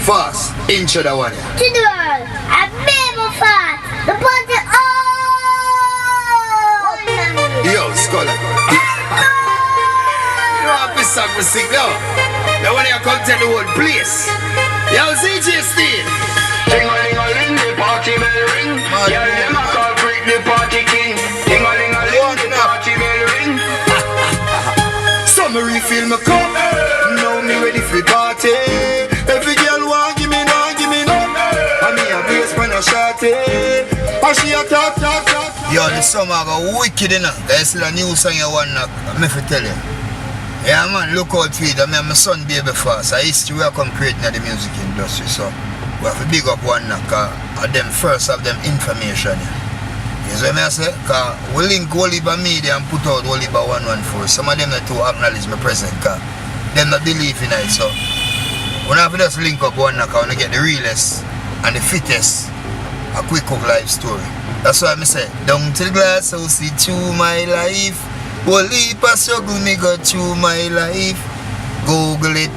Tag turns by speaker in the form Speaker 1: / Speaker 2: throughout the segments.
Speaker 1: Fast, intro the one.
Speaker 2: Chidwell, I'm never fat. The party on.
Speaker 1: Yo, Scholar. You know how this song we sing now? The one you come tell the whole place. Yo, CJ Steel.
Speaker 3: Ding-a-ling-a-ling, the party bell ring. Yeah, them a call freak the party king. Ding-a-ling-a-ling, the party bell ring.
Speaker 1: Summer refill my cup. Now me ready for party. Every girl want give me no, give me no. And me a bass when I shot it. And she a talk. Yo, the summer go wicked enough. There's still a new song you want to me for tell you. Yeah man, look out for it. I mean, my son baby fast. I used to work on creating the music industry, so we have to big up one knock. Them first have them information. You see what I say? Because we link Oliver Media and put out Oliver 114. Some of them that to acknowledge my present, because them not believe in it. So we have to just link up one knock and get the realest and the fittest a quick up life story. That's why I say, down to the glass house, see through my life. Whole heap of struggle me go through my life. Google it,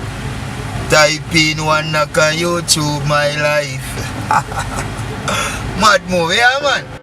Speaker 1: type in one knock on YouTube my life. Mad movie, yeah man.